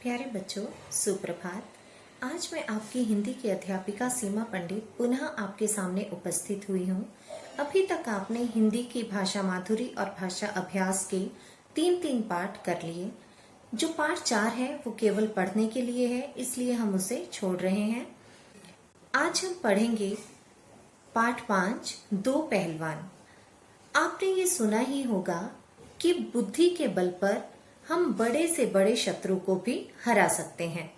प्यारे बच्चों, सुप्रभात। आज मैं आपकी हिंदी की अध्यापिका सीमा पंडित पुनः आपके सामने उपस्थित हुई हूँ। अभी तक आपने हिंदी की भाषा माधुरी और भाषा अभ्यास के तीन पाठ कर लिए। जो पाठ 4 है वो केवल पढ़ने के लिए है, इसलिए हम उसे छोड़ रहे हैं। आज हम पढ़ेंगे पाठ 5, दो पहलवान। आपने ये सुना ही होगा कि बुद्धि के बल पर हम बड़े से बड़े शत्रु को भी हरा सकते हैं।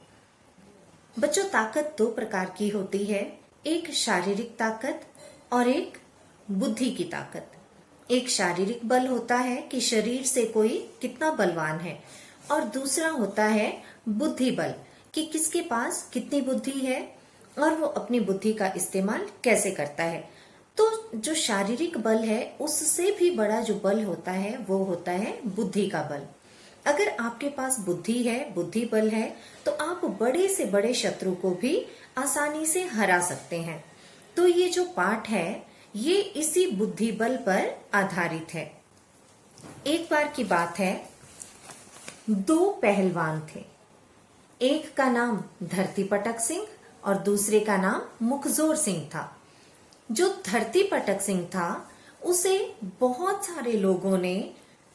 बच्चों, ताकत दो प्रकार की होती है, एक शारीरिक ताकत और एक बुद्धि की ताकत। एक शारीरिक बल होता है कि शरीर से कोई कितना बलवान है, और दूसरा होता है बुद्धि बल कि किसके पास कितनी बुद्धि है और वो अपनी बुद्धि का इस्तेमाल कैसे करता है। तो जो शारीरिक बल है उससे भी बड़ा जो बल होता है वो होता है बुद्धि का बल। अगर आपके पास बुद्धि है, बुद्धि बल है, तो आप बड़े से बड़े शत्रु को भी आसानी से हरा सकते हैं। तो ये जो पाठ है ये इसी बुद्धि बल पर आधारित है। एक बार की बात है, दो पहलवान थे। एक का नाम धरती पटक सिंह और दूसरे का नाम मुखजोर सिंह था। जो धरती पटक सिंह था उसे बहुत सारे लोगों ने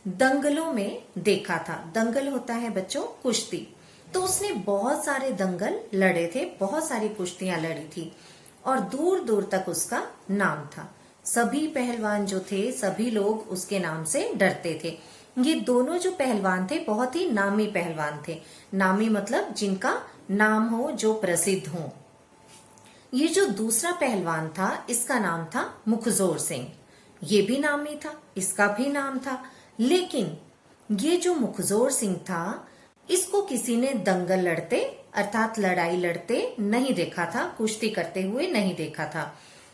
दंगलों में देखा था। दंगल होता है बच्चों कुश्ती। तो उसने बहुत सारे दंगल लड़े थे, बहुत सारी कुश्तियां लड़ी थी और दूर दूर तक उसका नाम था। सभी पहलवान जो थे सभी लोग उसके नाम से डरते थे। ये दोनों जो पहलवान थे बहुत ही नामी पहलवान थे। नामी मतलब जिनका नाम हो, जो प्रसिद्ध हो। ये जो दूसरा पहलवान था इसका नाम था मुखजोर सिंह। ये भी नामी था, इसका भी नाम था। लेकिन ये जो मुखजोर सिंह था इसको किसी ने दंगल लड़ते अर्थात लड़ाई लड़ते नहीं देखा था, कुश्ती करते हुए नहीं देखा था।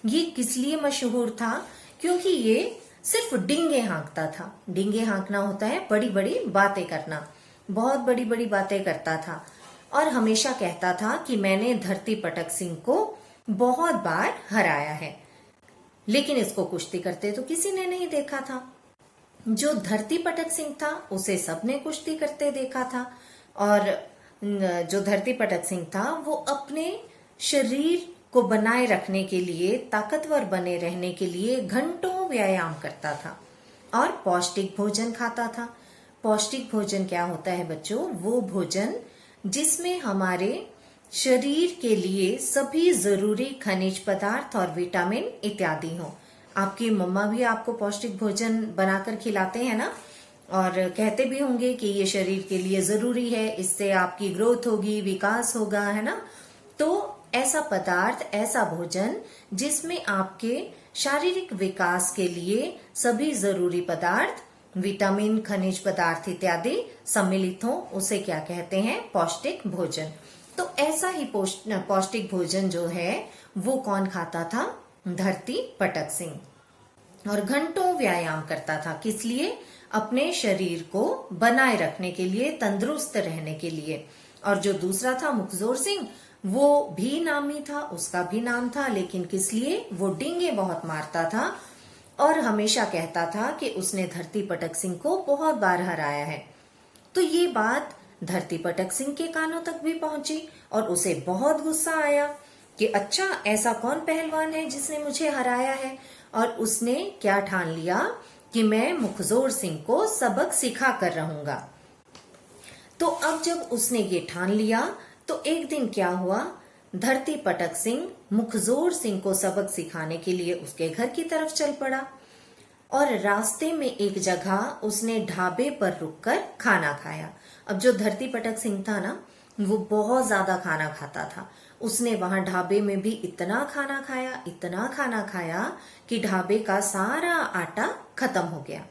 ये किस लिए मशहूर था? क्योंकि ये सिर्फ डींगे हाँकता था। डींगे हाँकना होता है बड़ी बड़ी बातें करना। बहुत बड़ी बड़ी बातें करता था और हमेशा कहता था कि मैंने धरती पटक सिंह को बहुत बार हराया है। लेकिन इसको कुश्ती करते तो किसी ने नहीं देखा था। जो धरती पटक सिंह था उसे सबने कुश्ती करते देखा था, और जो धरती पटक सिंह था वो अपने शरीर को बनाए रखने के लिए, ताकतवर बने रहने के लिए घंटों व्यायाम करता था और पौष्टिक भोजन खाता था। पौष्टिक भोजन क्या होता है बच्चों? वो भोजन जिसमें हमारे शरीर के लिए सभी जरूरी खनिज पदार्थ और विटामिन इत्यादि हो। आपकी मम्मा भी आपको पौष्टिक भोजन बनाकर खिलाते हैं ना, और कहते भी होंगे कि ये शरीर के लिए जरूरी है, इससे आपकी ग्रोथ होगी, विकास होगा, है ना। तो ऐसा पदार्थ, ऐसा भोजन जिसमें आपके शारीरिक विकास के लिए सभी जरूरी पदार्थ, विटामिन, खनिज पदार्थ इत्यादि सम्मिलित हो, उसे क्या कहते हैं? पौष्टिक भोजन। तो ऐसा ही पौष्टिक भोजन जो है वो कौन खाता था? धरती पटक सिंह। और घंटों व्यायाम करता था। किस लिए? अपने शरीर को बनाए रखने के लिए, तंदुरुस्त रहने के लिए। और जो दूसरा था मुखजोर सिंह, वो भी नामी था, उसका भी नाम था, लेकिन किस लिए? वो डींगे बहुत मारता था और हमेशा कहता था कि उसने धरती पटक सिंह को बहुत बार हराया है। तो ये बात धरती पटक सिंह के कानों तक भी पहुंची और उसे बहुत गुस्सा आया कि अच्छा, ऐसा कौन पहलवान है जिसने मुझे हराया है। और उसने क्या ठान लिया कि मैं मुखजोर सिंह को सबक सिखा कर रहूंगा। तो अब जब उसने ये ठान लिया तो एक दिन क्या हुआ, धरती पटक सिंह मुखजोर सिंह को सबक सिखाने के लिए उसके घर की तरफ चल पड़ा। और रास्ते में एक जगह उसने ढाबे पर रुककर खाना खाया। अब जो धरती पटक सिंह था ना, वो बहुत ज्यादा खाना खाता था। उसने वहां ढाबे में भी इतना खाना खाया, इतना खाना खाया कि ढाबे का सारा आटा खत्म हो गया।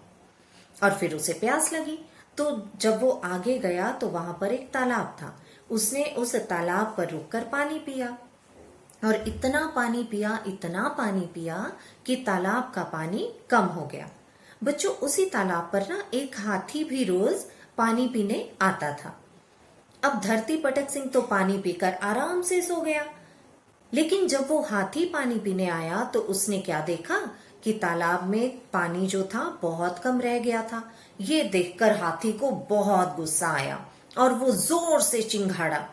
और फिर उसे प्यास लगी। तो जब वो आगे गया तो वहां पर एक तालाब था। उसने उस तालाब पर रुककर पानी पिया और इतना पानी पिया, इतना पानी पिया कि तालाब का पानी कम हो गया। बच्चों, उसी तालाब पर ना एक हाथी भी रोज पानी पीने आता था। अब धरती पटक सिंह तो पानी पीकर आराम से सो गया। लेकिन जब वो हाथी पानी पीने आया तो उसने क्या देखा कि तालाब में पानी जो था बहुत कम रह गया था। ये देखकर हाथी को बहुत गुस्सा आया और वो जोर से चिंघाड़ा।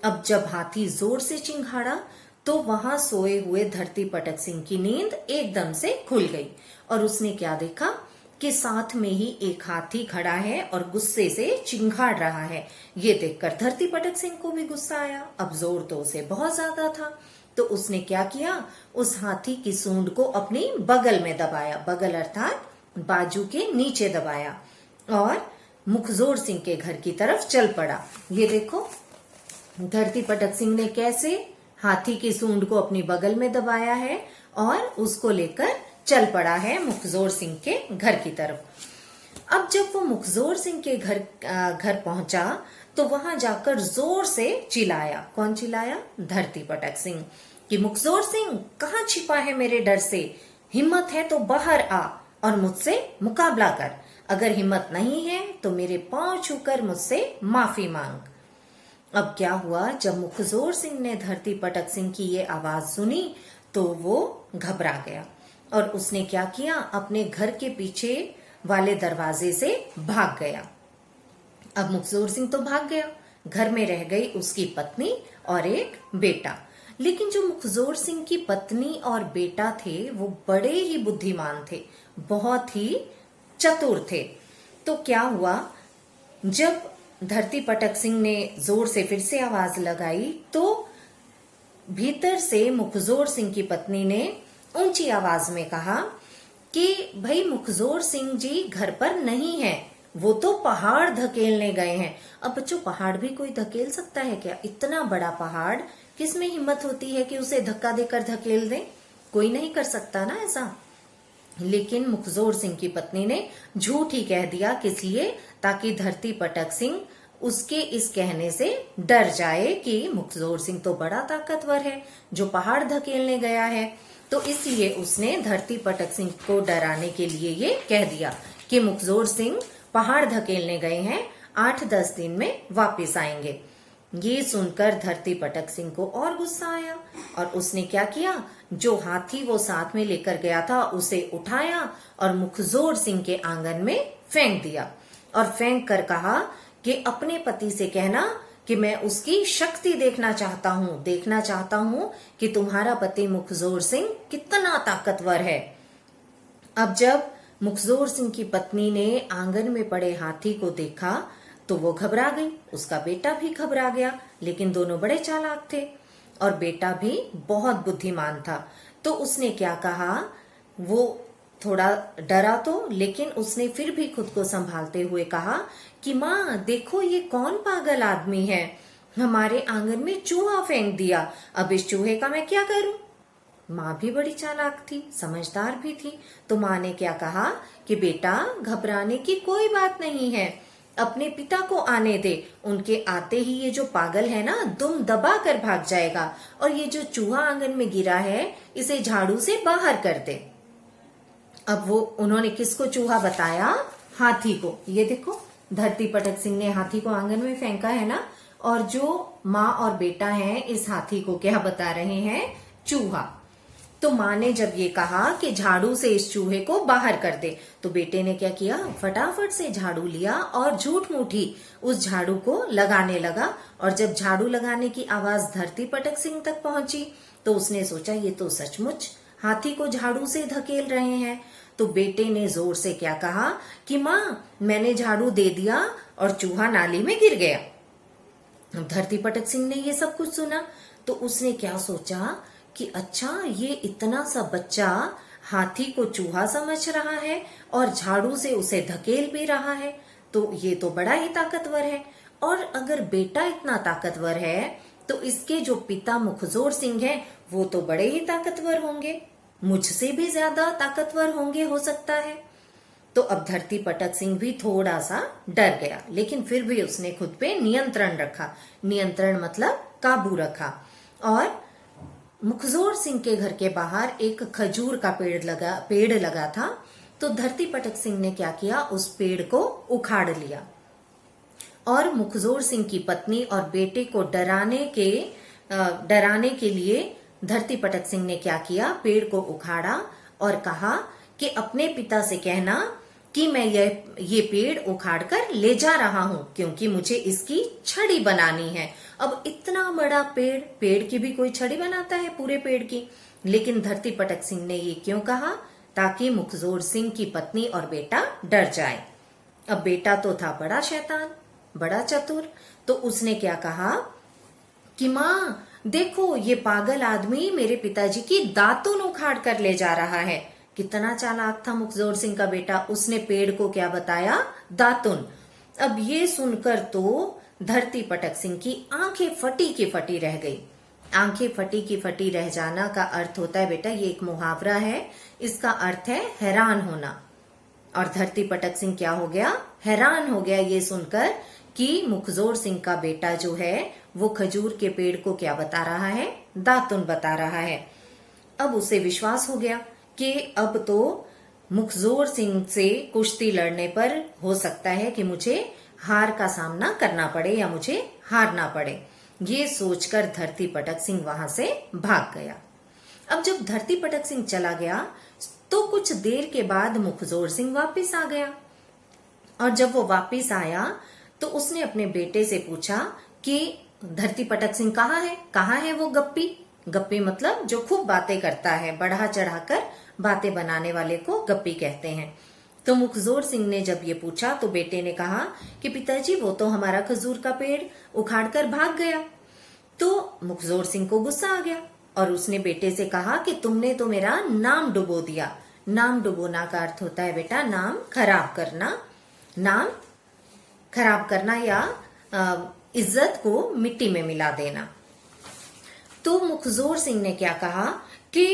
अब जब हाथी जोर से चिंघाड़ा तो वहां सोए हुए धरती पटक सिंह की नींद एकदम से खुल गई और उसने क्या देखा कि साथ में ही एक हाथी खड़ा है और गुस्से से चिंघाड़ रहा है। ये देखकर धरती पटक सिंह को भी गुस्सा आया। अब जोर तो उसे बहुत ज्यादा था, तो उसने क्या किया, उस हाथी की सूंड को अपनी बगल में दबाया, बगल अर्थात बाजू के नीचे दबाया और मुखजोर सिंह के घर की तरफ चल पड़ा। ये देखो धरती पटक सिंह ने कैसे हाथी की सूंड को अपनी बगल में दबाया है और उसको लेकर चल पड़ा है मुखजोर सिंह के घर की तरफ। अब जब वो मुखजोर सिंह के घर पहुंचा तो वहां जाकर जोर से चिल्लाया। कौन चिल्लाया? धरती पटक सिंह, कि मुखजोर सिंह कहाँ छिपा है मेरे डर से? हिम्मत है तो बाहर आ और मुझसे मुकाबला कर। अगर हिम्मत नहीं है तो मेरे पांव छूकर मुझसे माफी मांग। अब क्या हुआ, जब मुखजोर सिंह ने धरती पटक सिंह की ये आवाज सुनी तो वो घबरा गया और उसने क्या किया, अपने घर के पीछे वाले दरवाजे से भाग गया। अब मुखजोर सिंह तो भाग गया, घर में रह गई उसकी पत्नी और एक बेटा। लेकिन जो मुखजोर सिंह की पत्नी और बेटा थे वो बड़े ही बुद्धिमान थे, बहुत ही चतुर थे। तो क्या हुआ, जब धरती पटक सिंह ने जोर से फिर से आवाज लगाई तो भीतर से मुखजोर सिंह की पत्नी ने ऊंची आवाज में कहा कि भाई मुखजोर सिंह जी घर पर नहीं है, वो तो पहाड़ धकेलने गए हैं। अब बच्चों, पहाड़ भी कोई धकेल सकता है क्या? इतना बड़ा पहाड़ किस में हिम्मत होती है कि उसे धक्का देकर धकेल दे? कोई नहीं कर सकता ना ऐसा। लेकिन मुखजोर सिंह की पत्नी ने झूठ ही कह दिया, किस लिए? ताकि धरती पटक सिंह उसके इस कहने से डर जाए कि मुखजोर सिंह तो बड़ा ताकतवर है जो पहाड़ धकेलने गया है। तो इसलिए उसने धरती पटक सिंह को डराने के लिए ये कह दिया कि मुखजोर सिंह पहाड़ धकेलने गए हैं, 8-10 दिन में वापस आएंगे। ये सुनकर धरती पटक सिंह को और गुस्सा आया और उसने क्या किया, जो हाथी वो साथ में लेकर गया था उसे उठाया और मुखजोर सिंह के आंगन में फेंक दिया और फेंक कर कहा कि अपने पति से कहना कि मैं उसकी शक्ति देखना चाहता हूं कि तुम्हारा पति मुखजोर सिंह कितना ताकतवर है। अब जब मुखजोर सिंह की पत्नी ने आंगन में पड़े हाथी को देखा तो वो घबरा गई, उसका बेटा भी घबरा गया। लेकिन दोनों बड़े चालाक थे और बेटा भी बहुत बुद्धिमान था। तो उसने क्या कहा, वो थोड़ा डरा तो, लेकिन उसने फिर भी खुद को संभालते हुए कहा कि माँ देखो ये कौन पागल आदमी है, हमारे आंगन में चूहा फेंक दिया, अब इस चूहे का मैं क्या करूं? माँ भी बड़ी चालाक थी, समझदार भी थी। तो माँ ने क्या कहा कि बेटा घबराने की कोई बात नहीं है, अपने पिता को आने दे, उनके आते ही ये जो पागल है ना दुम दबा कर भाग जाएगा और ये जो चूहा आंगन में गिरा है इसे झाड़ू से बाहर कर दे। अब वो उन्होंने किसको चूहा बताया? हाथी को। ये देखो धरती पटक सिंह ने हाथी को आंगन में फेंका है ना, और जो माँ और बेटा हैं इस हाथी को क्या बता रहे हैं? चूहा। तो माँ ने जब ये कहा कि झाड़ू से इस चूहे को बाहर कर दे, तो बेटे ने क्या किया, फटाफट से झाड़ू लिया और झूठ मूठी उस झाड़ू को लगाने लगा। और जब झाड़ू लगाने की आवाज धरती पटक सिंह तक पहुंची तो उसने सोचा ये तो सचमुच हाथी को झाड़ू से धकेल रहे हैं। तो बेटे ने जोर से क्या कहा कि माँ मैंने झाड़ू दे दिया और चूहा नाली में गिर गया। धरती पटक सिंह ने ये सब कुछ सुना तो उसने क्या सोचा कि अच्छा ये इतना सा बच्चा हाथी को चूहा समझ रहा है और झाड़ू से उसे धकेल भी रहा है, तो ये तो बड़ा ही ताकतवर है। और अगर बेटा इतना ताकतवर है तो इसके जो पिता मुखजोर सिंह हैं वो तो बड़े ही ताकतवर होंगे, मुझसे भी ज्यादा ताकतवर होंगे हो सकता है। तो अब धरती पटक सिंह भी थोड़ा सा डर गया, लेकिन फिर भी उसने खुद पे नियंत्रण रखा। नियंत्रण मतलब काबू रखा। और मुखजोर सिंह के घर के बाहर एक खजूर का पेड़ लगा था। तो धरती पटक सिंह ने क्या किया, उस पेड़ को उखाड़ लिया और मुखजोर सिंह की पत्नी और बेटे को डराने के लिए धरती पटक सिंह ने क्या किया, पेड़ को उखाड़ा और कहा कि अपने पिता से कहना कि मैं ये पेड़ उखाड़कर ले जा रहा हूं क्योंकि मुझे इसकी छड़ी बनानी है। अब इतना बड़ा पेड़ की भी कोई छड़ी बनाता है पूरे पेड़ की। लेकिन धरती पटक सिंह ने ये क्यों कहा? ताकि मुखजोर सिंह की पत्नी और बेटा डर जाए। अब बेटा तो था बड़ा शैतान, बड़ा चतुर, तो उसने क्या कहा कि माँ देखो, ये पागल आदमी मेरे पिताजी की दातुन उखाड़ कर ले जा रहा है। कितना चालाक था मुखजोर सिंह का बेटा, उसने पेड़ को क्या बताया? दातुन। अब ये सुनकर तो धरती पटक सिंह की आंखें फटी की फटी रह गई। आंखें फटी की फटी रह जाना का अर्थ होता है बेटा, ये एक मुहावरा है, इसका अर्थ है हैरान होना। और धरती पटक सिंह क्या हो गया? हैरान हो गया ये सुनकर कि मुखजोर सिंह का बेटा जो है वो खजूर के पेड़ को क्या बता रहा है? दातुन बता रहा है। अब उसे विश्वास हो गया कि अब तो मुखजोर सिंह से कुश्ती लड़ने पर हो सकता है कि मुझे हार का सामना करना पड़े या मुझे हारना पड़े। ये सोचकर धरती पटक सिंह वहां से भाग गया। अब जब धरती पटक सिंह चला गया तो कुछ देर के बाद मुखजोर सिंह वापस आ गया। और जब वो वापस आया तो उसने अपने बेटे से पूछा कि धरती पटक सिंह कहाँ है? कहाँ है वो गप्पी? गप्पी मतलब जो खूब बातें करता है, बढ़ा चढ़ाकर बातें बनाने वाले को गप्पी कहते हैं। तो मुखजोर सिंह ने जब ये पूछा तो बेटे ने कहा कि पिताजी वो तो हमारा खजूर का पेड़ उखाड़कर भाग गया। तो मुखजोर सिंह को गुस्सा आ गया और उसने बेटे से कहा कि तुमने तो मेरा नाम डुबो दिया। नाम डुबोना का अर्थ होता है बेटा नाम खराब करना, नाम खराब करना या इज्जत को मिट्टी में मिला देना। तो मुखजोर सिंह ने क्या कहा कि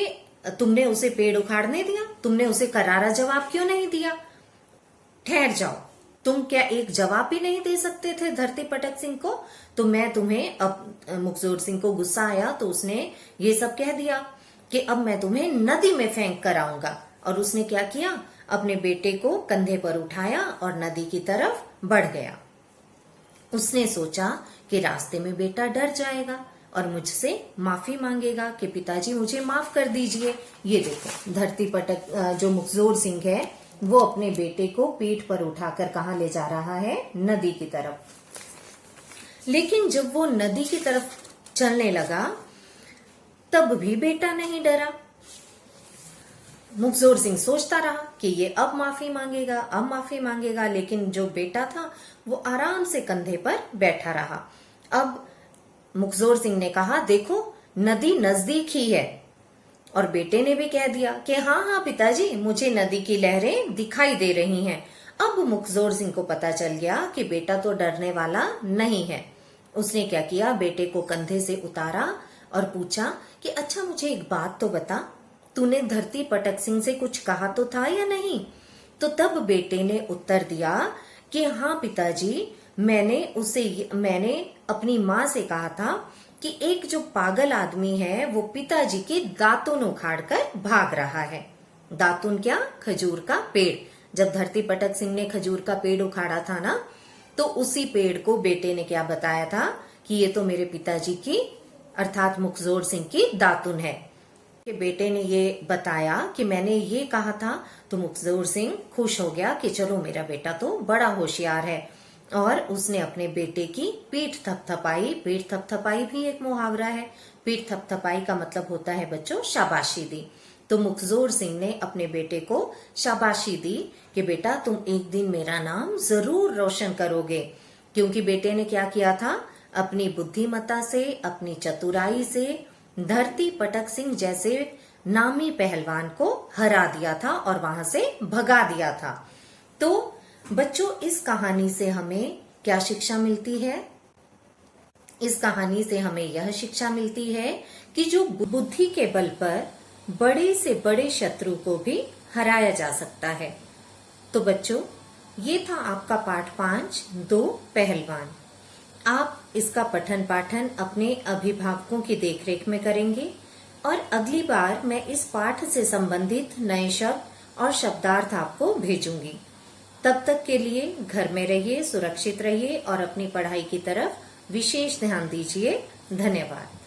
तुमने उसे पेड़ उखाड़ने दिया, तुमने उसे करारा जवाब क्यों नहीं दिया? ठहर जाओ, तुम क्या एक जवाब भी नहीं दे सकते थे धरती पटक सिंह को? तो मैं तुम्हें, अब मुखजोर सिंह को गुस्सा आया तो उसने ये सब कह दिया कि अब मैं तुम्हें नदी में फेंक कर आऊंगा। और उसने क्या किया? अपने बेटे को कंधे पर उठाया और नदी की तरफ बढ़ गया। उसने सोचा कि रास्ते में बेटा डर जाएगा और मुझसे माफी मांगेगा कि पिताजी मुझे माफ कर दीजिए। ये देखो धरती पटक जो मुखजोर सिंह है वो अपने बेटे को पीठ पर उठाकर कहाँ ले जा रहा है? नदी की तरफ। लेकिन जब वो नदी की तरफ चलने लगा तब भी बेटा नहीं डरा। मुखजोर सिंह सोचता रहा कि ये अब माफी मांगेगा, अब माफी मांगेगा, लेकिन जो बेटा था वो आराम से कंधे पर बैठा रहा। अब मुखजोर सिंह ने कहा देखो नदी नजदीक ही है। और बेटे ने भी कह दिया कि हाँ हाँ पिताजी, मुझे नदी की लहरें दिखाई दे रही हैं। अब मुखजोर सिंह को पता चल गया कि बेटा तो डरने वाला नहीं है। उसने क्या किया? बेटे को कंधे से उतारा और पूछा कि अच्छा मुझे एक बात तो बता, तूने धरती पटक सिंह से कुछ कहा तो था या नहीं? तो तब बेटे ने उत्तर दिया कि हाँ पिताजी, मैंने अपनी माँ से कहा था कि एक जो पागल आदमी है वो पिताजी के दातुन उखाड़कर भाग रहा है। दातुन क्या? खजूर का पेड़। जब धरती पटक सिंह ने खजूर का पेड़ उखाड़ा था ना, तो उसी पेड़ को बेटे ने क्या बताया था कि ये तो मेरे पिताजी की अर्थात मुखजोर सिंह की दातुन है। कि बेटे ने ये बताया कि मैंने ये कहा था, तो मुखजोर सिंह खुश हो गया कि चलो मेरा बेटा तो बड़ा होशियार है। और उसने अपने बेटे की पीठ थपथपाई। पीठ थपथपाई भी एक मुहावरा है। पीठ थपथपाई का मतलब होता है बच्चों शाबाशी दी। तो मुखजोर सिंह ने अपने बेटे को शाबाशी दी कि बेटा तुम एक दिन मेरा नाम जरूर रोशन करोगे। क्योंकि बेटे ने क्या किया था? अपनी बुद्धिमत्ता से, अपनी चतुराई से धरती पटक सिंह जैसे नामी पहलवान को हरा दिया था और वहां से भगा दिया था। तो बच्चों इस कहानी से हमें क्या शिक्षा मिलती है? इस कहानी से हमें यह शिक्षा मिलती है कि जो बुद्धि के बल पर बड़े से बड़े शत्रु को भी हराया जा सकता है। तो बच्चों ये था आपका पाठ 5 दो पहलवान। आप इसका पठन पाठन अपने अभिभावकों की देखरेख में करेंगे और अगली बार मैं इस पाठ से संबंधित नए शब्द और शब्दार्थ आपको भेजूंगी। तब तक के लिए घर में रहिए, सुरक्षित रहिए और अपनी पढ़ाई की तरफ विशेष ध्यान दीजिए। धन्यवाद।